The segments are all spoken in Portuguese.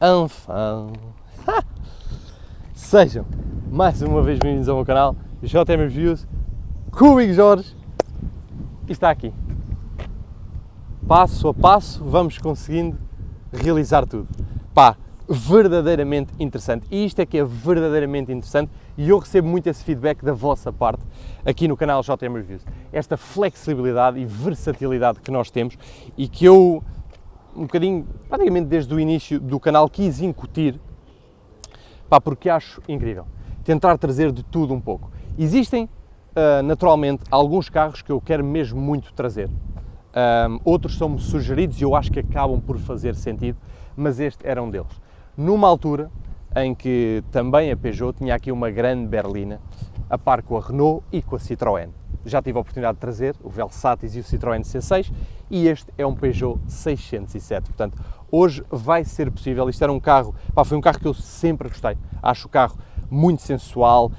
Enfim, sejam mais uma vez bem-vindos ao meu canal JM Reviews, comigo Jorge, e está aqui, passo a passo vamos conseguindo realizar tudo, pá, verdadeiramente interessante, e isto é que é verdadeiramente interessante, e eu recebo muito esse feedback da vossa parte aqui no canal JM Reviews, esta flexibilidade e versatilidade que nós temos e que eu um bocadinho, praticamente desde o início do canal, quis incutir, pá, porque acho incrível, tentar trazer de tudo um pouco. Existem, naturalmente, alguns carros que eu quero mesmo muito trazer, outros são-me sugeridos e eu acho que acabam por fazer sentido, mas este era um deles. Numa altura em que também a Peugeot tinha aqui uma grande berlina, a par com a Renault e com a Citroën. Já tive a oportunidade de trazer o Velsatis e o Citroën C6 e este é um Peugeot 607, portanto, hoje vai ser possível. Isto era um carro, pá, foi um carro que eu sempre gostei, acho o carro muito sensual,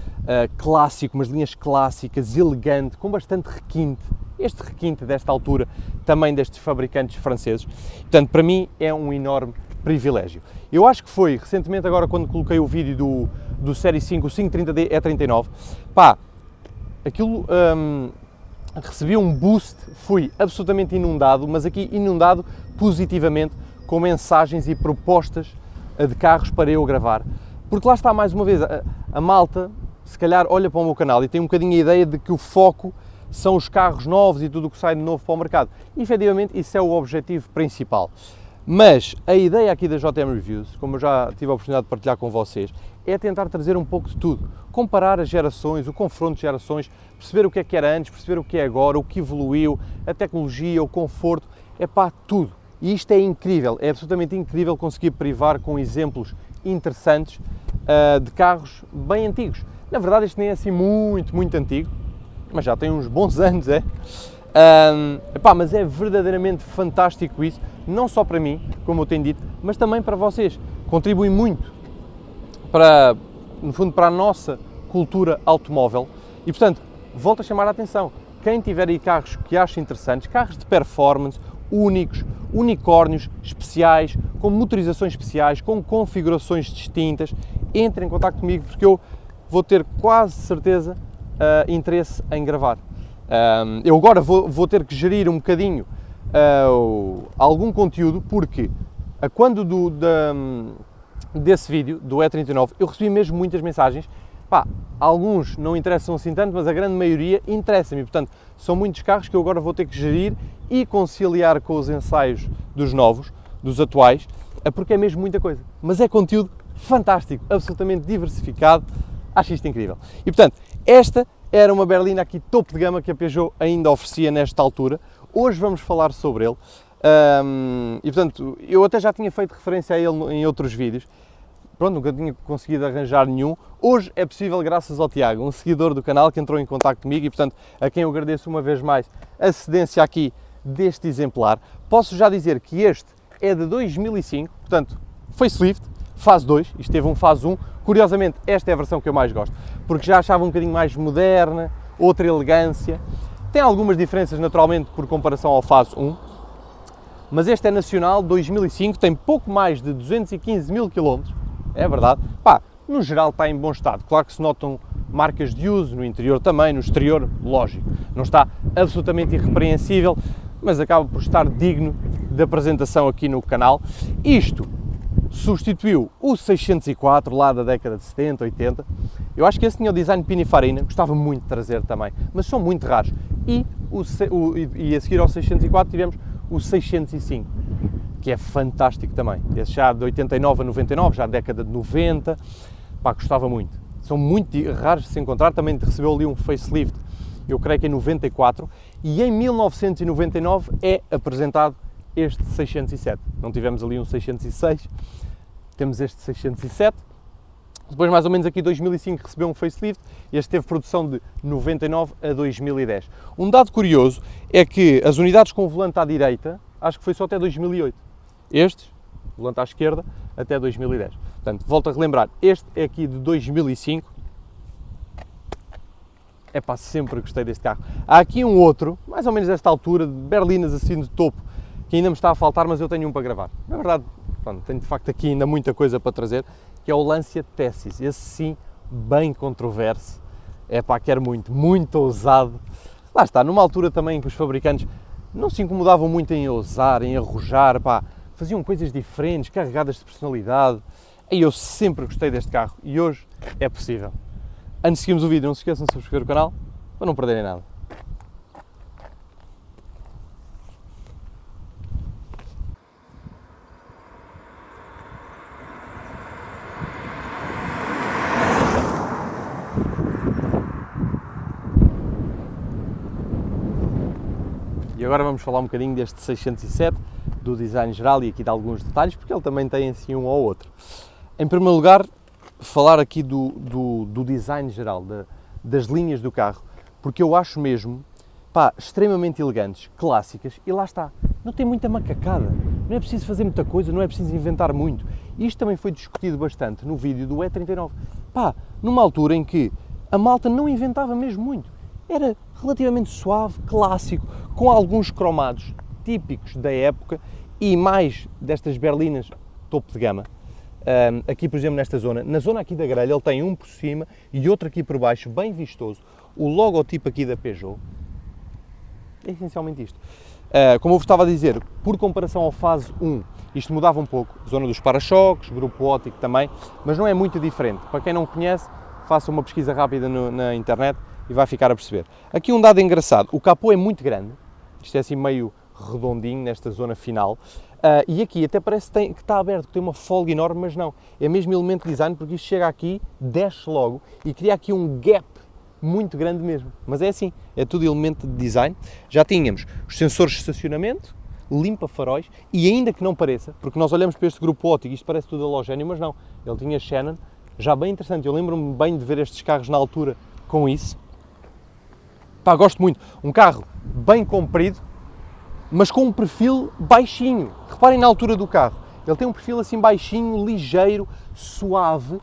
clássico, umas linhas clássicas, elegante, com bastante requinte, este requinte desta altura, também destes fabricantes franceses, portanto, para mim é um enorme privilégio. Eu acho que foi, recentemente agora quando coloquei o vídeo do Série 5, o 530D E39, pá, aquilo recebi um boost, fui absolutamente inundado, mas aqui inundado positivamente com mensagens e propostas de carros para eu gravar. Porque lá está, mais uma vez, a malta se calhar olha para o meu canal e tem um bocadinho a ideia de que o foco são os carros novos e tudo o que sai de novo para o mercado. E, efetivamente, isso é o objetivo principal. Mas a ideia aqui da JM Reviews, como eu já tive a oportunidade de partilhar com vocês, é tentar trazer um pouco de tudo. Comparar as gerações, o confronto de gerações, perceber o que é que era antes, perceber o que é agora, o que evoluiu, a tecnologia, o conforto, é pá, tudo. E isto é incrível, é absolutamente incrível conseguir privar com exemplos interessantes de carros bem antigos. Na verdade, este nem é assim muito antigo, mas já tem uns bons anos, é? Mas é verdadeiramente fantástico isso, não só para mim, como eu tenho dito, mas também para vocês. Contribui muito para, no fundo, para a nossa cultura automóvel e, portanto, volto a chamar a atenção. Quem tiver aí carros que acha interessantes, carros de performance, únicos, unicórnios, especiais, com motorizações especiais, com configurações distintas, entre em contato comigo porque eu vou ter quase certeza interesse em gravar. Eu agora vou ter que gerir um bocadinho algum conteúdo porque quando desse vídeo, do E39, eu recebi mesmo muitas mensagens. Pá, alguns não interessam assim tanto, mas a grande maioria interessa-me. Portanto, são muitos carros que eu agora vou ter que gerir e conciliar com os ensaios dos novos, dos atuais, porque é mesmo muita coisa. Mas é conteúdo fantástico, absolutamente diversificado. Acho isto incrível. E, portanto, esta era uma berlina aqui topo de gama que a Peugeot ainda oferecia nesta altura. Hoje vamos falar sobre ele. E, portanto, eu até já tinha feito referência a ele em outros vídeos. Pronto, nunca tinha conseguido arranjar nenhum. Hoje é possível graças ao Tiago, um seguidor do canal que entrou em contacto comigo e, portanto, a quem eu agradeço uma vez mais a cedência aqui deste exemplar. Posso já dizer que este é de 2005, portanto, facelift, fase 2, isto teve um fase 1. Curiosamente, esta é a versão que eu mais gosto, porque já achava um bocadinho mais moderna, outra elegância. Tem algumas diferenças, naturalmente, por comparação ao fase 1, mas este é nacional, 2005, tem pouco mais de 215 mil km, é verdade. Pá, no geral está em bom estado. Claro que se notam marcas de uso, no interior também, no exterior, lógico. Não está absolutamente irrepreensível, mas acaba por estar digno de apresentação aqui no canal. Isto substituiu o 604 lá da década de 70, 80. Eu acho que esse tinha o design Pininfarina, gostava muito de trazer também, mas são muito raros. E a seguir ao 604 tivemos o 605, que é fantástico também. Esse já de 89 a 99, já década de 90, pá, gostava muito. São muito raros de se encontrar, também recebeu ali um facelift, eu creio que em 94, e em 1999 é apresentado este 607. Não tivemos ali um 606, temos este 607. Depois, mais ou menos aqui, 2005 recebeu um facelift, este teve produção de 99 a 2010. Um dado curioso é que as unidades com volante à direita, acho que foi só até 2008. Estes, volante à esquerda, até 2010. Portanto, volto a relembrar, este é aqui de 2005. Epá, sempre gostei deste carro. Há aqui um outro, mais ou menos desta altura, de berlinas assim de topo, que ainda me está a faltar, mas eu tenho um para gravar. Na verdade, pronto, tenho de facto aqui ainda muita coisa para trazer, que é o Lancia Tessis. Esse sim, bem controverso. Epá, quero muito ousado. Lá está, numa altura também que os fabricantes não se incomodavam muito em ousar, em arrojar, pá, faziam coisas diferentes, carregadas de personalidade. E eu sempre gostei deste carro e hoje é possível. Antes de seguirmos o vídeo, não se esqueçam de subscrever o canal para não perderem nada. E agora vamos falar um bocadinho deste 607, do design geral e aqui de alguns detalhes, porque ele também tem assim um ou outro. Em primeiro lugar, falar aqui do design geral, das linhas do carro, porque eu acho mesmo, pá, extremamente elegantes, clássicas, e lá está, não tem muita macacada, não é preciso fazer muita coisa, não é preciso inventar muito. Isto também foi discutido bastante no vídeo do E39, pá, numa altura em que a malta não inventava mesmo muito, era relativamente suave, clássico, com alguns cromados típicos da época e mais destas berlinas topo de gama. Aqui, por exemplo, nesta zona, na zona aqui da grelha, ele tem um por cima e outro aqui por baixo, bem vistoso. O logotipo aqui da Peugeot é essencialmente isto. Como eu vos estava a dizer, por comparação ao fase 1, isto mudava um pouco. Zona dos para-choques, grupo óptico também, mas não é muito diferente. Para quem não conhece, faça uma pesquisa rápida na internet e vai ficar a perceber. Aqui um dado engraçado, o capô é muito grande, isto é assim meio redondinho nesta zona final, e aqui até parece que está aberto, que tem uma folga enorme, mas não, é mesmo elemento de design, porque isto chega aqui, desce logo e cria aqui um gap muito grande mesmo, mas é assim, é tudo elemento de design. Já tínhamos os sensores de estacionamento, limpa faróis, e ainda que não pareça, porque nós olhamos para este grupo óptico e isto parece tudo halogéneo, mas não, ele tinha Shannon, já bem interessante, eu lembro-me bem de ver estes carros na altura com isso. Pá, gosto muito, um carro bem comprido, mas com um perfil baixinho. Reparem na altura do carro, ele tem um perfil assim baixinho, ligeiro, suave,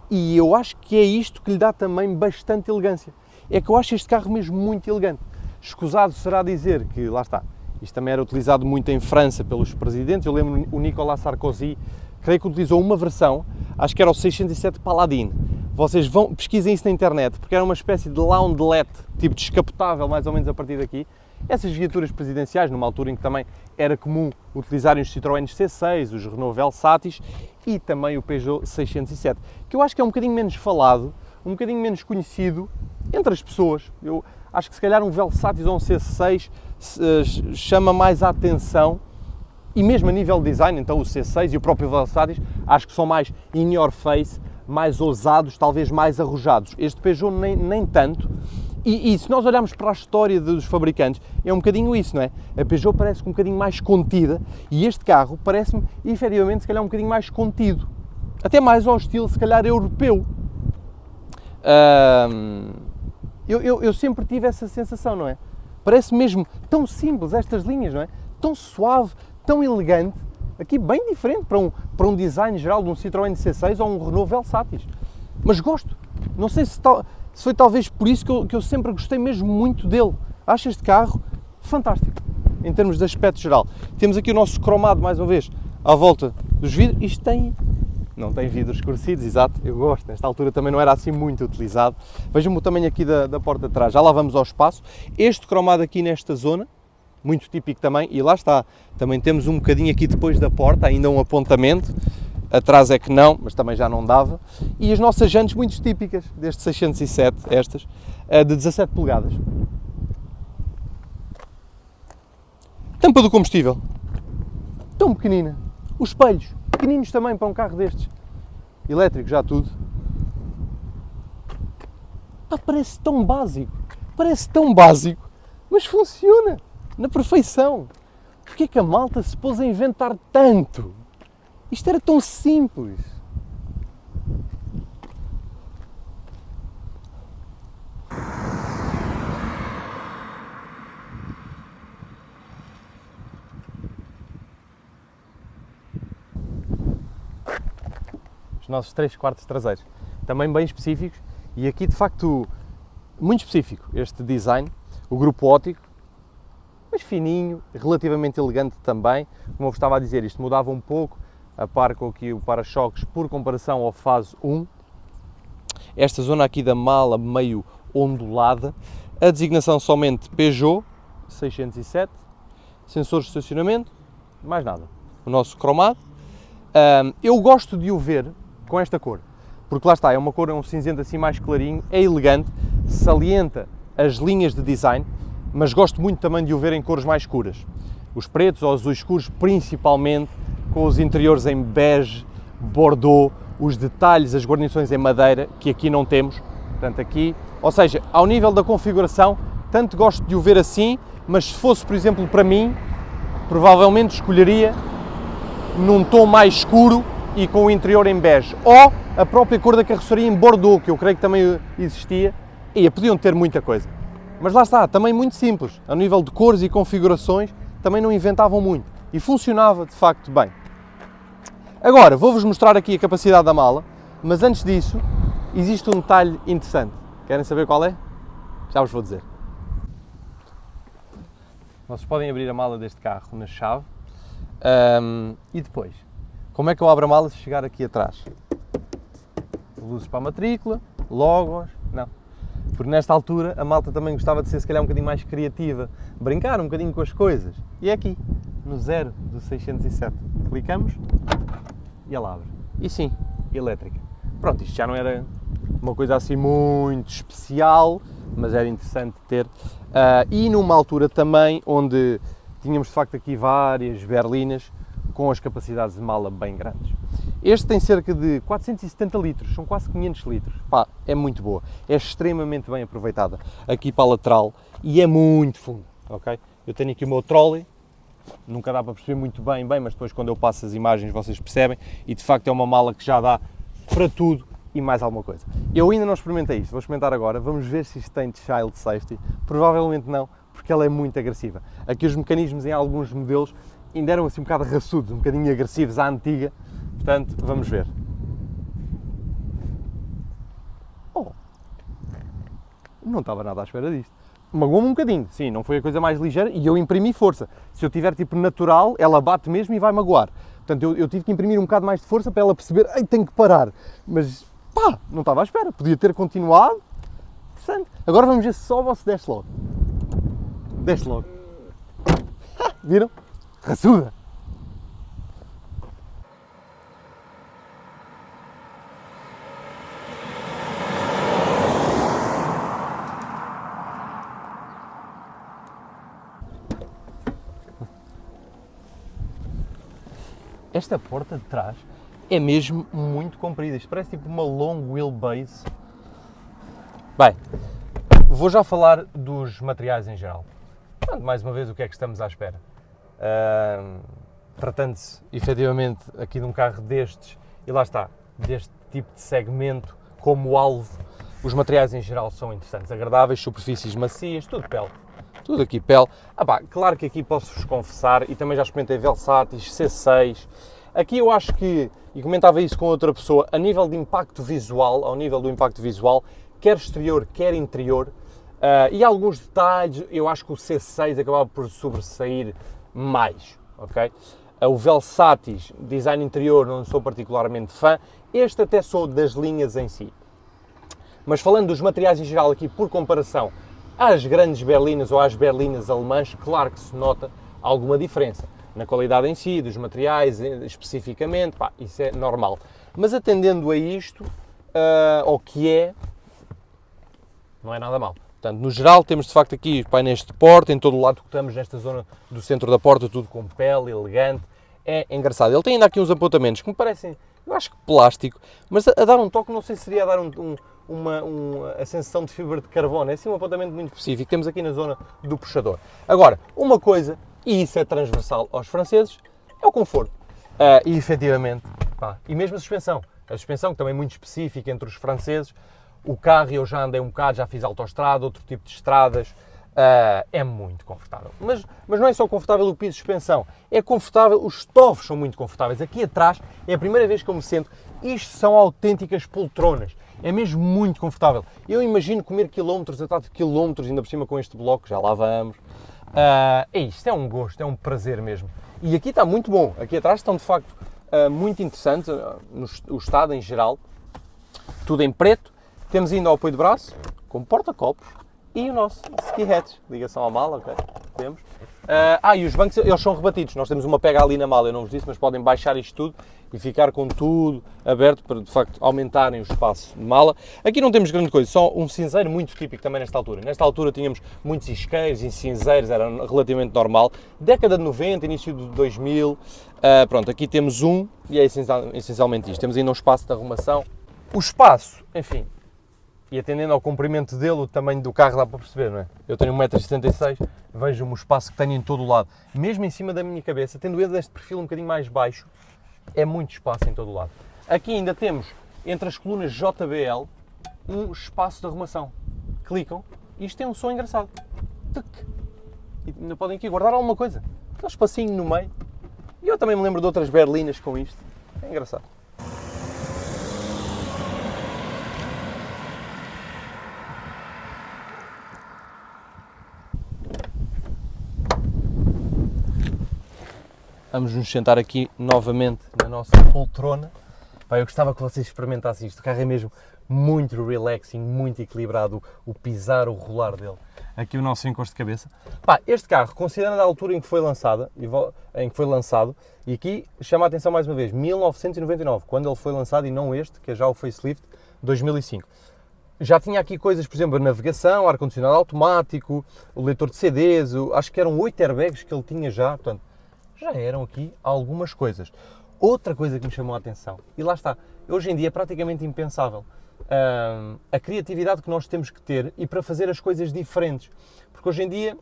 e eu acho que é isto que lhe dá também bastante elegância. É que eu acho este carro mesmo muito elegante. Escusado será dizer que, lá está, isto também era utilizado muito em França pelos presidentes, eu lembro o Nicolas Sarkozy, creio que utilizou uma versão, acho que era o 607 Paladin. Vocês pesquisem isso na internet, porque era uma espécie de loungelet, tipo descapotável, mais ou menos a partir daqui. Essas viaturas presidenciais, numa altura em que também era comum utilizarem os Citroën C6, os Renault Velsatis e também o Peugeot 607, que eu acho que é um bocadinho menos falado, um bocadinho menos conhecido entre as pessoas. Eu acho que se calhar um Velsatis ou um C6 chama mais a atenção, e mesmo a nível de design, então o C6 e o próprio Velsatis, acho que são mais in your face, mais ousados, talvez mais arrojados. Este Peugeot nem tanto. E se nós olharmos para a história dos fabricantes, é um bocadinho isso, não é? A Peugeot parece um bocadinho mais contida e este carro parece-me, efetivamente, se calhar um bocadinho mais contido. Até mais ao estilo, se calhar, europeu. Eu sempre tive essa sensação, não é? Parece mesmo tão simples estas linhas, não é? Tão suave, tão elegante. Aqui bem diferente para um design geral de um Citroën C6 ou um Renault Velsatis. Mas gosto. Não sei se foi talvez por isso que eu sempre gostei mesmo muito dele. Acho este carro fantástico, em termos de aspecto geral. Temos aqui o nosso cromado, mais uma vez, à volta dos vidros. Isto não tem vidros escurecidos, exato, eu gosto. Nesta altura também não era assim muito utilizado. Vejam o tamanho aqui da porta de trás. Já lá vamos ao espaço. Este cromado aqui nesta zona, muito típico também, e lá está, também temos um bocadinho aqui depois da porta, ainda um apontamento, atrás é que não, mas também já não dava. E as nossas jantes muito típicas deste 607, estas, de 17 polegadas. Tampa do combustível, tão pequenina. Os espelhos, pequeninos também para um carro destes. Elétrico, já tudo. Pá, parece tão básico, mas funciona na perfeição. Porquê é que a malta se pôs a inventar tanto? Isto era tão simples. Os nossos 3/4 traseiros, também bem específicos, e aqui de facto muito específico este design, o grupo óptico, mas fininho, relativamente elegante também. Como eu vos estava a dizer, isto mudava um pouco, a par com aqui o para-choques por comparação ao fase 1. Esta zona aqui da mala meio ondulada, a designação somente Peugeot 607, sensores de estacionamento, mais nada. O nosso cromado. Eu gosto de o ver com esta cor, porque lá está, é uma cor, é um cinzento assim mais clarinho, é elegante, salienta as linhas de design, mas gosto muito também de o ver em cores mais escuras. Os pretos ou azuis escuros, principalmente, com os interiores em bege, bordeaux, os detalhes, as guarnições em madeira, que aqui não temos. Portanto, aqui, ou seja, ao nível da configuração, tanto gosto de o ver assim, mas se fosse, por exemplo, para mim, provavelmente escolheria num tom mais escuro e com o interior em bege. Ou a própria cor da carroceria em bordeaux, que eu creio que também existia, e podiam ter muita coisa. Mas lá está, também muito simples, a nível de cores e configurações, também não inventavam muito e funcionava de facto bem. Agora, vou-vos mostrar aqui a capacidade da mala, mas antes disso, existe um detalhe interessante. Querem saber qual é? Já vos vou dizer. Vocês podem abrir a mala deste carro na chave e depois, como é que eu abro a mala se chegar aqui atrás? Luzes para a matrícula, logos, não. Porque nesta altura a malta também gostava de ser se calhar um bocadinho mais criativa, brincar um bocadinho com as coisas. E é aqui, no 0 do 607. Clicamos e ela abre. E sim, elétrica. Pronto, isto já não era uma coisa assim muito especial, mas era interessante ter. E numa altura também onde tínhamos de facto aqui várias berlinas com as capacidades de mala bem grandes. Este tem cerca de 470 litros, são quase 500 litros. Pá, é muito boa, é extremamente bem aproveitada aqui para a lateral e é muito fundo, ok? Eu tenho aqui o meu trolley, nunca dá para perceber muito bem, mas depois quando eu passo as imagens vocês percebem, e de facto é uma mala que já dá para tudo e mais alguma coisa. Eu ainda não experimentei isto, vou experimentar agora, vamos ver se isto tem child safety, provavelmente não, porque ela é muito agressiva. Aqui os mecanismos em alguns modelos ainda eram assim um bocado raçudos, um bocadinho agressivos à antiga, portanto, vamos ver. Oh, não estava nada à espera disto. Magoou-me um bocadinho, sim, não foi a coisa mais ligeira e eu imprimi força. Se eu tiver tipo natural, ela bate mesmo e vai magoar. Portanto, eu tive que imprimir um bocado mais de força para ela perceber, ei, tenho que parar. Mas, pá, não estava à espera, podia ter continuado. Interessante. Agora vamos ver se sobe ou se desce logo. Desce logo. Viram? Raçuda! Esta porta de trás é mesmo muito comprida, isto parece tipo uma long wheelbase. Bem, vou já falar dos materiais em geral. Mais uma vez, o que é que estamos à espera? Tratando-se efetivamente aqui de um carro destes, e lá está, deste tipo de segmento como alvo, os materiais em geral são interessantes, agradáveis, superfícies macias, tudo pele. Tudo aqui pele. Claro que aqui posso-vos confessar, e também já experimentei Velsatis, C6. Aqui eu acho que, e comentava isso com outra pessoa, a nível de impacto visual, ao nível do impacto visual, quer exterior, quer interior, e alguns detalhes, eu acho que o C6 acabava por sobressair mais, ok? O Velsatis, design interior, não sou particularmente fã, este até sou das linhas em si. Mas falando dos materiais em geral aqui, por comparação às grandes berlinas ou às berlinas alemãs, claro que se nota alguma diferença. na qualidade em si, dos materiais especificamente, pá, isso é normal. Mas atendendo a isto, ao que é, não é nada mal. Portanto, no geral, temos de facto aqui painéis de porta, em todo o lado que estamos nesta zona do centro da porta, tudo com pele, elegante, é engraçado. Ele tem ainda aqui uns apontamentos que me parecem, eu acho que plástico, mas a dar um toque, não sei se seria a dar a sensação de fibra de carbono, é assim um apontamento muito específico, temos aqui na zona do puxador. Agora, uma coisa, e isso é transversal aos franceses, é o conforto. E efetivamente, pá, e mesmo a suspensão que também é muito específica entre os franceses. O carro, eu já andei um bocado, já fiz autoestrada, outro tipo de estradas, é muito confortável. Mas não é só confortável o piso de suspensão, é confortável, os estofos são muito confortáveis. Aqui atrás, é a primeira vez que eu me sento, isto são autênticas poltronas, é mesmo muito confortável. Eu imagino comer quilómetros atrás de quilómetros, ainda por cima com este bloco, já lá vamos. Isto é um gosto, é um prazer mesmo. E aqui está muito bom, aqui atrás estão de facto muito interessantes, o estado em geral, tudo em preto. Temos ainda o apoio de braço, com porta-copos e o nosso ski hatch, ligação à mala, ok? Temos. E os bancos, eles são rebatidos, nós temos uma pega ali na mala, eu não vos disse, mas podem baixar isto tudo e ficar com tudo aberto para, de facto, aumentarem o espaço de mala. Aqui não temos grande coisa, só um cinzeiro muito típico também nesta altura. Nesta altura tínhamos muitos isqueiros e cinzeiros, era relativamente normal. Década de 90, início de 2000, pronto, aqui temos um e é essencialmente isto. Temos ainda um espaço de arrumação. O espaço, enfim, e atendendo ao comprimento dele, o tamanho do carro dá para perceber, não é? Eu tenho 1,76 m, vejo-me o espaço que tenho em todo o lado, mesmo em cima da minha cabeça, tendo ele deste perfil um bocadinho mais baixo, é muito espaço em todo o lado. Aqui ainda temos, entre as colunas JBL, um espaço de arrumação. Clicam e isto tem um som engraçado. Tuc. E ainda podem aqui guardar alguma coisa. Aquele espacinho no meio. E eu também me lembro de outras berlinas com isto. É engraçado. Vamos nos sentar aqui novamente na nossa poltrona. Pá, eu gostava que vocês experimentassem isto. O carro é mesmo muito relaxing, muito equilibrado, o pisar, o rolar dele. Aqui o nosso encosto de cabeça. Pá, este carro, considerando a altura em que foi lançado, e aqui chama a atenção mais uma vez, 1999, quando ele foi lançado e não este, que é já o facelift, 2005. Já tinha aqui coisas, por exemplo, a navegação, ar-condicionado automático, o leitor de CDs, acho que eram 8 airbags que ele tinha já, portanto, já eram aqui algumas coisas. Outra coisa que me chamou a atenção, e lá está, hoje em dia é praticamente impensável, a criatividade que nós temos que ter e para fazer as coisas diferentes. Porque hoje em dia,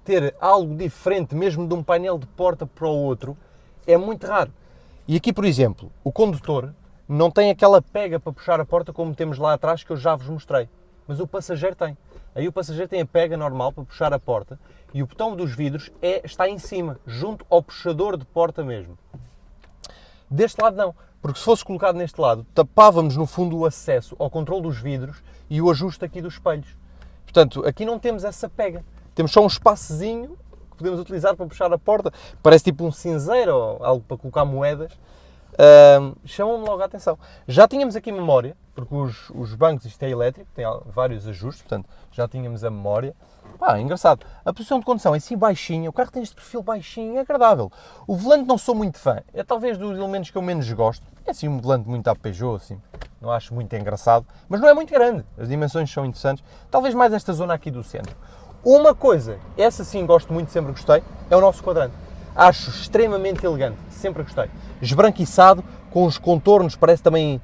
ter algo diferente, mesmo de um painel de porta para o outro, é muito raro. E aqui, por exemplo, o condutor não tem aquela pega para puxar a porta como temos lá atrás, que eu já vos mostrei. Mas o passageiro tem. Aí o passageiro tem a pega normal para puxar a porta e o botão dos vidros está em cima, junto ao puxador de porta mesmo. Deste lado não, porque se fosse colocado neste lado, tapávamos no fundo o acesso ao controle dos vidros e o ajuste aqui dos espelhos. Portanto, aqui não temos essa pega. Temos só um espaçozinho que podemos utilizar para puxar a porta. Parece tipo um cinzeiro ou algo para colocar moedas. Chamam-me logo a atenção. Já tínhamos aqui memória, porque os bancos, isto é elétrico, tem vários ajustes, portanto já tínhamos a memória. Pá, engraçado. A posição de condução é assim baixinha, o carro tem este perfil baixinho e agradável. O volante não sou muito fã, é talvez dos elementos que eu menos gosto. É assim um volante muito à Peugeot, assim, não acho muito engraçado, mas não é muito grande, as dimensões são interessantes. Talvez mais esta zona aqui do centro. Uma coisa, essa sim gosto muito, sempre gostei, é o nosso quadrante. Acho extremamente elegante, sempre gostei. Esbranquiçado, com os contornos, parece também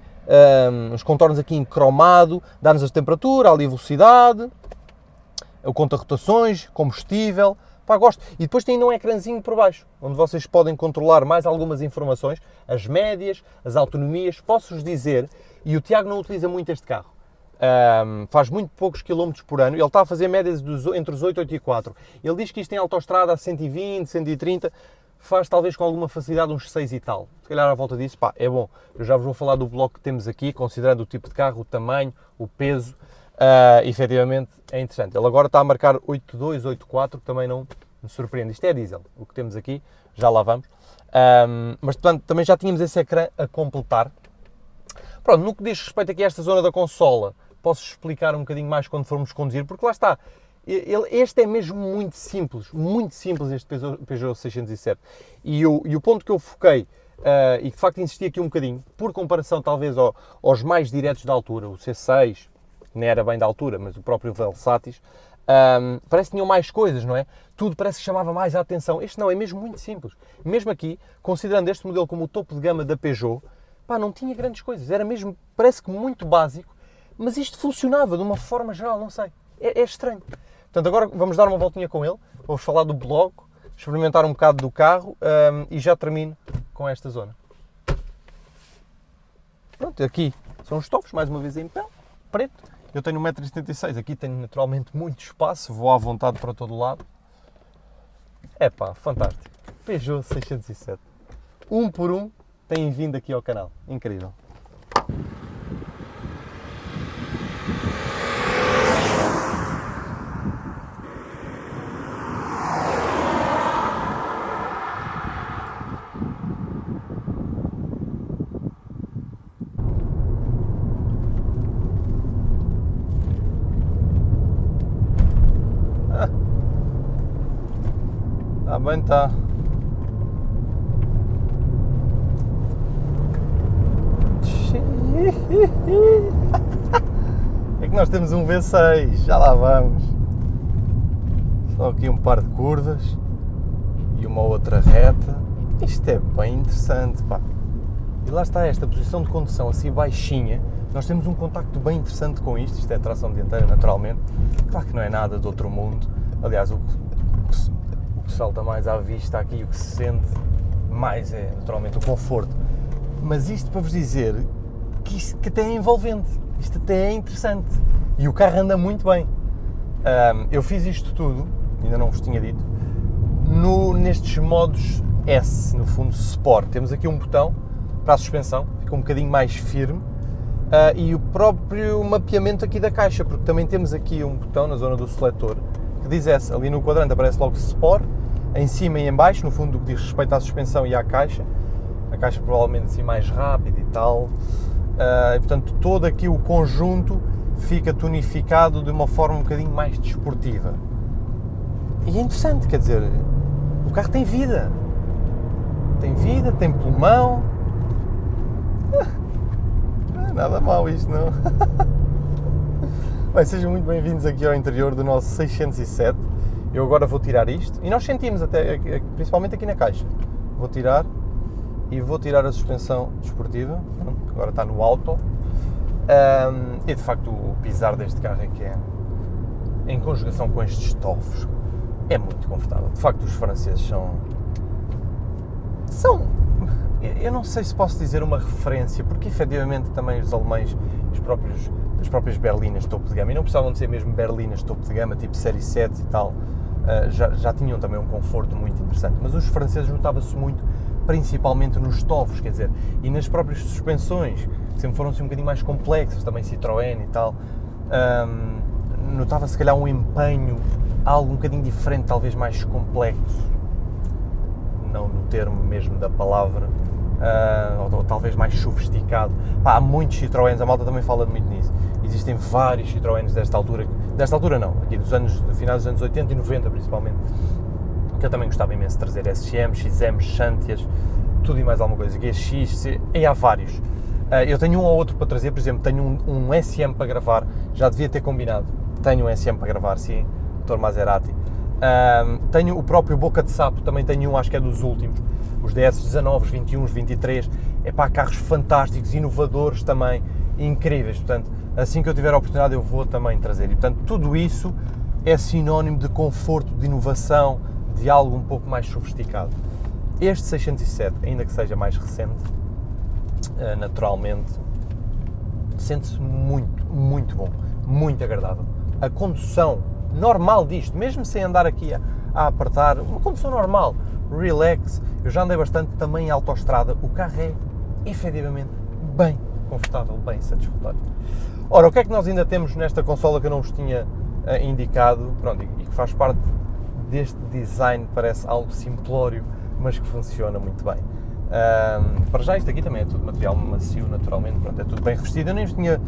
os contornos aqui em cromado, dá-nos a temperatura, ali a velocidade, o conta-rotações, combustível, pá, gosto. E depois tem ainda um ecrãzinho por baixo, onde vocês podem controlar mais algumas informações, as médias, as autonomias. Posso-vos dizer, e o Tiago não utiliza muito este carro, faz muito poucos quilómetros por ano, ele está a fazer médias entre os 8, 8 e 4. Ele diz que isto em autoestrada a 120, 130, faz talvez com alguma facilidade uns 6 e tal. Se calhar à volta disso, pá, é bom. Eu já vos vou falar do bloco que temos aqui, considerando o tipo de carro, o tamanho, o peso, efetivamente é interessante. Ele agora está a marcar 8.2, 8.4, que também não me surpreende. Isto é diesel, o que temos aqui, já lá vamos. Mas, portanto, também já tínhamos esse ecrã a completar. Pronto, no que diz respeito aqui a esta zona da consola, posso explicar um bocadinho mais quando formos conduzir, porque lá está, Este é mesmo muito simples este Peugeot 607. E o ponto que eu foquei, e que de facto insisti aqui um bocadinho, por comparação talvez aos mais diretos da altura, o C6, nem era bem da altura, mas o próprio Velsatis, parece que tinham mais coisas, não é? Tudo parece que chamava mais a atenção. Este não, é mesmo muito simples. Mesmo aqui, considerando este modelo como o topo de gama da Peugeot, pá, não tinha grandes coisas. Era mesmo, parece que muito básico, mas isto funcionava de uma forma geral, não sei. É estranho. Portanto, agora vamos dar uma voltinha com ele, vou-vos falar do bloco, experimentar um bocado do carro e já termino com esta zona. Pronto, aqui são os topos, mais uma vez em pele, preto. Eu tenho 1,76 m, aqui tenho naturalmente muito espaço, vou à vontade para todo o lado. Epá, fantástico. Peugeot 607. Um por um têm vindo aqui ao canal. Incrível. Está bem, está. É que nós temos um V6, já lá vamos. Só aqui um par de curvas e uma outra reta. Isto é bem interessante, pá. E lá está esta posição de condução assim baixinha. Nós temos um contacto bem interessante com isto. Isto é tração dianteira, naturalmente. Claro que não é nada de outro mundo. Aliás, o que salta mais à vista aqui, o que se sente mais é naturalmente o conforto. Mas isto para vos dizer que isto que até é envolvente, isto até é interessante e o carro anda muito bem. Eu fiz isto tudo, ainda não vos tinha dito, nestes modos S, no fundo Sport. Temos aqui um botão para a suspensão, fica um bocadinho mais firme, e o próprio mapeamento aqui da caixa, porque também temos aqui um botão na zona do seletor que diz S, ali no quadrante aparece logo Sport, em cima e em baixo, no fundo, do que diz respeito à suspensão e à caixa. A caixa provavelmente assim mais rápida e tal. E, portanto, todo aqui o conjunto fica tonificado de uma forma um bocadinho mais desportiva. E é interessante, quer dizer, o carro tem vida. Tem vida, tem pulmão. Não é nada mau isto, não. Bem, sejam muito bem-vindos aqui ao interior do nosso 607. Eu agora vou tirar isto, e nós sentimos até, principalmente aqui na caixa. Vou tirar a suspensão desportiva. Pronto, agora está no auto. E de facto o pisar deste carro é que é, em conjugação com estes tofos, é muito confortável. De facto os franceses são, eu não sei se posso dizer uma referência, porque efetivamente também os alemães, as próprias berlinas topo de gama, e não precisavam de ser mesmo berlinas topo de gama, tipo série 7 e tal, já tinham também um conforto muito interessante, mas os franceses notava-se muito, principalmente nos tofos, quer dizer, e nas próprias suspensões, que sempre foram assim um bocadinho mais complexas, também Citroën e tal, notava-se se calhar um empenho, algo um bocadinho diferente, talvez mais complexo, não no termo mesmo da palavra, ou talvez mais sofisticado. Pá, há muitos Citroëns, a malta também fala muito nisso. Existem vários Citroëns desta altura não, aqui do finais dos anos 80 e 90 principalmente, que eu também gostava imenso de trazer, SM, XM, Xantias, tudo e mais alguma coisa, GX, e há vários. Eu tenho um ou outro para trazer, por exemplo, tenho um SM para gravar, já devia ter combinado, tenho um SM para gravar, sim, Dr. Maserati. Tenho o próprio Boca de Sapo, também tenho um, acho que é dos últimos, os DS19, 21, 23, é pá, carros fantásticos, inovadores também, incríveis, portanto, assim que eu tiver a oportunidade eu vou também trazer, e portanto tudo isso é sinónimo de conforto, de inovação, de algo um pouco mais sofisticado. Este 607, ainda que seja mais recente, naturalmente, sente-se muito, muito bom, muito agradável. A condução normal disto, mesmo sem andar aqui a apertar, uma condução normal, relax, eu já andei bastante também em autoestrada, o carro é efetivamente bem confortável, bem satisfatório. Ora, o que é que nós ainda temos nesta consola que eu não vos tinha indicado, pronto, e que faz parte deste design, parece algo simplório, mas que funciona muito bem. Para já isto aqui também é tudo material macio, naturalmente, pronto, é tudo bem revestido, eu nem vos tinha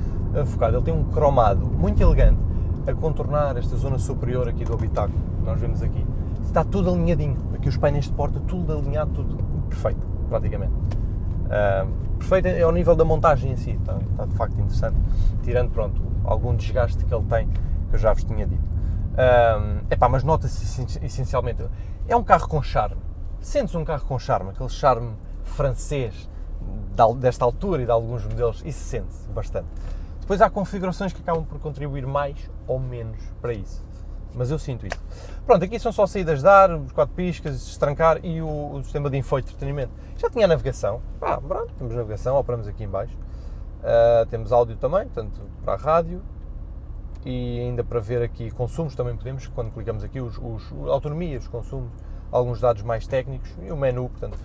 focado, ele tem um cromado muito elegante, a contornar esta zona superior aqui do habitáculo, que nós vemos aqui. Está tudo alinhadinho, aqui os painéis de porta, tudo alinhado, tudo perfeito, praticamente. Perfeito ao nível da montagem em si, está de facto interessante, tirando, pronto, algum desgaste que ele tem, que eu já vos tinha dito. Mas nota-se essencialmente, é um carro com charme, sentes um carro com charme, aquele charme francês desta altura e de alguns modelos, isso sente-se bastante. Depois há configurações que acabam por contribuir mais ou menos para isso, mas eu sinto isso. Pronto, aqui são só saídas de ar, os 4 piscas, estrancar e o sistema de info e entretenimento. Já tinha a navegação, pronto, temos navegação, operamos aqui em baixo. Temos áudio também, tanto para a rádio e ainda para ver aqui consumos também podemos, quando clicamos aqui, autonomia, os consumos, alguns dados mais técnicos e o menu, portanto,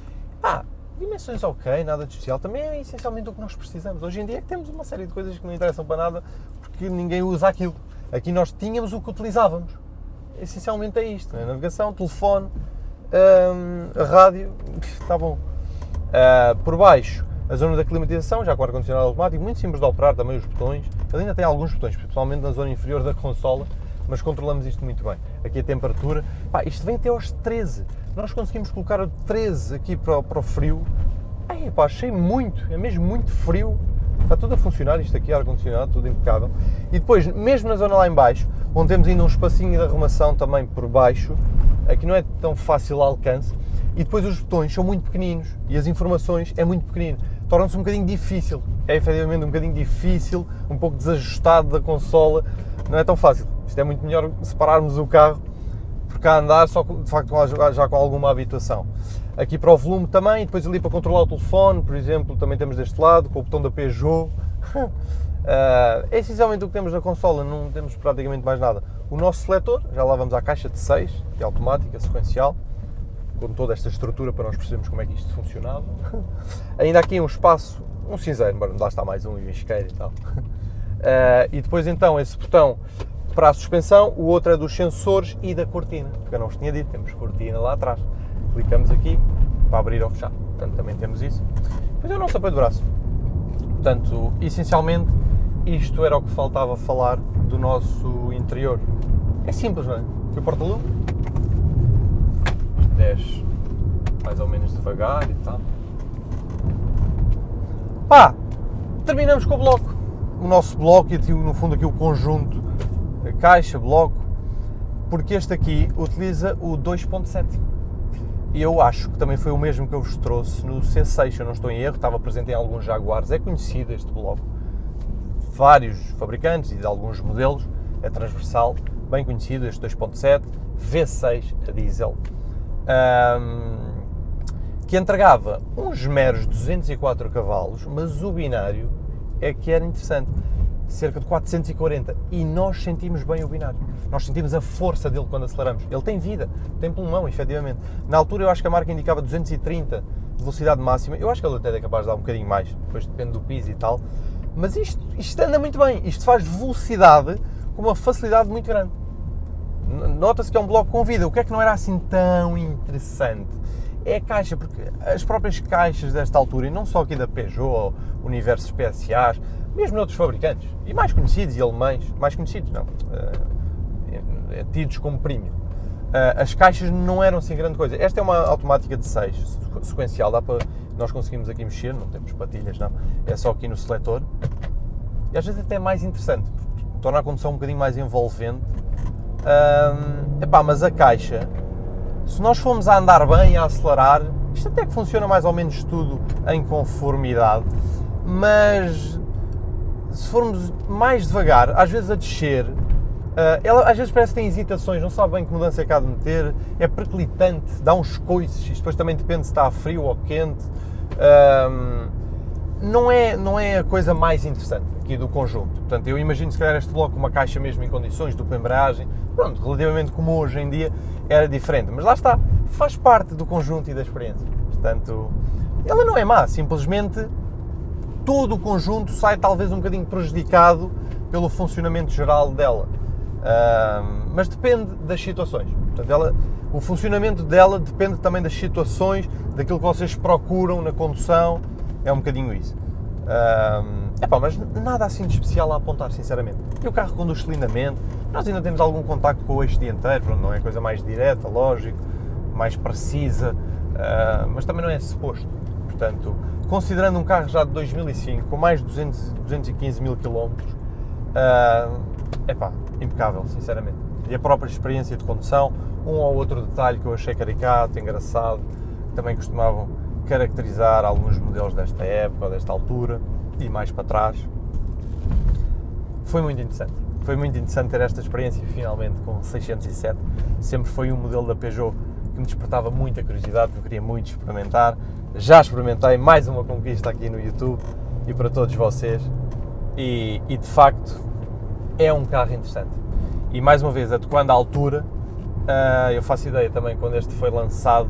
dimensões ok, nada de especial, também é essencialmente o que nós precisamos. Hoje em dia é que temos uma série de coisas que não interessam para nada porque ninguém usa aquilo. Aqui nós tínhamos o que utilizávamos, essencialmente é isto, né? Navegação, telefone, a rádio, está bom. Por baixo, a zona da climatização, já com ar-condicionado automático, muito simples de operar também os botões, ele ainda tem alguns botões, principalmente na zona inferior da consola, mas controlamos isto muito bem. Aqui a temperatura, isto vem até aos 13, nós conseguimos colocar o 13 aqui para o frio, achei muito, é mesmo muito frio, está tudo a funcionar, isto aqui ar-condicionado, tudo impecável. E depois, mesmo na zona lá em baixo, onde temos ainda um espacinho de arrumação também por baixo, aqui não é tão fácil alcance, e depois os botões são muito pequeninos e as informações é muito pequenino, torna-se um bocadinho difícil, é efetivamente um bocadinho difícil, um pouco desajustado da consola, não é tão fácil. Isto é muito melhor separarmos o carro por cá andar, só de facto já com alguma habituação. Aqui para o volume também, e depois ali para controlar o telefone, por exemplo, também temos deste lado, com o botão da Peugeot. É essencialmente o que temos na consola, não temos praticamente mais nada. O nosso seletor, já lá vamos à caixa de 6, que é automática, sequencial, com toda esta estrutura para nós percebermos como é que isto funcionava. Ainda aqui um espaço, um cinzeiro, lá está mais um isqueiro e tal. E depois então esse botão para a suspensão, o outro é dos sensores e da cortina, porque eu não vos tinha dito, temos cortina lá atrás. Clicamos aqui para abrir ou fechar, portanto também temos isso. Depois é o nosso apoio de braço. Portanto, essencialmente, isto era o que faltava falar do nosso interior. É simples, não é? Aqui o porta-lume, desce mais ou menos devagar e tal. Terminamos com o bloco. O nosso bloco e no fundo aqui o conjunto, a caixa, bloco, porque este aqui utiliza o 2.7. E eu acho que também foi o mesmo que eu vos trouxe no C6, se eu não estou em erro, estava presente em alguns Jaguars, é conhecido este bloco, de vários fabricantes e de alguns modelos, é transversal, bem conhecido, este 2.7, V6 a diesel, que entregava uns meros 204 cavalos, mas o binário é que era interessante, cerca de 440, e nós sentimos bem o binário, nós sentimos a força dele quando aceleramos, ele tem vida, tem pulmão, efetivamente. Na altura eu acho que a marca indicava 230 de velocidade máxima, eu acho que ele até é capaz de dar um bocadinho mais, depois depende do piso e tal, mas isto anda muito bem, isto faz velocidade com uma facilidade muito grande. Nota-se que é um bloco com vida. O que é que não era assim tão interessante? É a caixa, porque as próprias caixas desta altura, e não só aqui da Peugeot, Universo PSAs, mesmo noutros fabricantes, e mais conhecidos e alemães, mais conhecidos não, tidos como premium, as caixas não eram assim grande coisa. Esta é uma automática de 6, sequencial, nós conseguimos aqui mexer, não temos patilhas, não, é só aqui no seletor, e às vezes até é mais interessante, torna a condução um bocadinho mais envolvente. Mas a caixa, se nós formos a andar bem, a acelerar, isto até que funciona mais ou menos tudo em conformidade, mas se formos mais devagar, às vezes a descer, ela às vezes parece que tem hesitações, não sabe bem que mudança é que há de meter, é perclitante, dá uns coices, isto depois também depende se está a frio ou quente, não é a coisa mais interessante aqui do conjunto. Portanto, eu imagino se calhar este bloco uma caixa mesmo em condições, dupla embreagem, pronto, relativamente como hoje em dia era diferente, mas lá está, faz parte do conjunto e da experiência. Portanto, ela não é má, simplesmente todo o conjunto sai talvez um bocadinho prejudicado pelo funcionamento geral dela, mas depende das situações. Portanto, o funcionamento dela depende também das situações, daquilo que vocês procuram na condução, é um bocadinho isso. Mas nada assim de especial a apontar, sinceramente. E o carro conduz lindamente, nós ainda temos algum contacto com o eixo dianteiro, pronto, não é coisa mais direta, lógico, mais precisa, mas também não é suposto. Portanto, considerando um carro já de 2005, com mais de 215 mil km, impecável, sinceramente. E a própria experiência de condução, um ou outro detalhe que eu achei caricato, engraçado, que também costumavam caracterizar alguns modelos desta época ou desta altura e mais para trás. Foi muito interessante. Foi muito interessante ter esta experiência finalmente com o 607. Sempre foi um modelo da Peugeot que me despertava muita curiosidade, que eu queria muito experimentar. Já experimentei, mais uma conquista aqui no YouTube e para todos vocês. E de facto é um carro interessante. E mais uma vez, adequando à altura, eu faço ideia também quando este foi lançado,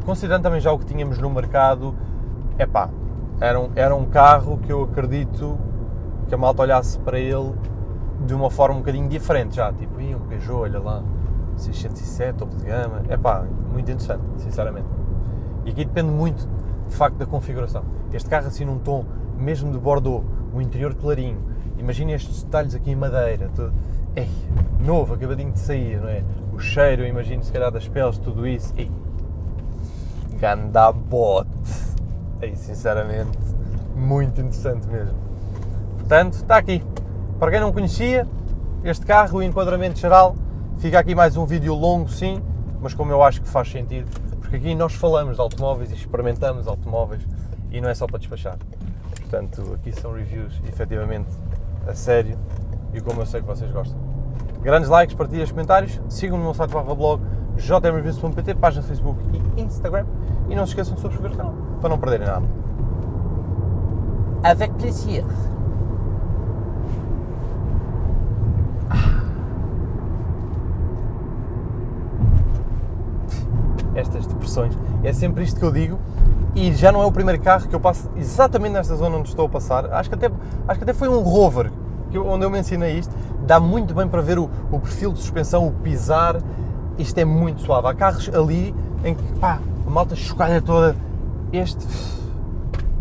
considerando também já o que tínhamos no mercado, era um carro que eu acredito que a malta olhasse para ele de uma forma um bocadinho diferente já, tipo, um Peugeot, olha lá, 607, topo de gama, muito interessante, sinceramente. E aqui depende muito, de facto, da configuração. Este carro assim num tom mesmo de Bordeaux, o interior clarinho, imagina estes detalhes aqui em madeira, tudo, novo, acabadinho de sair, não é? O cheiro, eu imagino se calhar das peles, tudo isso, ganda bote, sinceramente, muito interessante mesmo. Portanto, está aqui. Para quem não conhecia, este carro, o enquadramento geral, fica aqui mais um vídeo longo, sim, mas como eu acho que faz sentido, porque aqui nós falamos de automóveis e experimentamos automóveis e não é só para despachar. Portanto, aqui são reviews, efetivamente, a sério e como eu sei que vocês gostam. Grandes likes, partilhas, comentários, sigam-me no meu site /blog, jmreviews.pt, página Facebook e Instagram e não se esqueçam de subscrever o canal, para não perderem nada. Avec plaisir. Estas depressões, é sempre isto que eu digo e já não é o primeiro carro que eu passo exatamente nesta zona onde estou a passar, acho que até foi um Rover onde eu mencionei isto, dá muito bem para ver o perfil de suspensão, o pisar, isto é muito suave, há carros ali em que a malta chocalha toda, este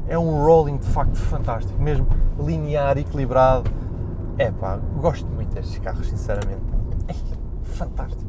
é um rolling de facto fantástico, mesmo linear, equilibrado, gosto muito destes carros, sinceramente, fantástico.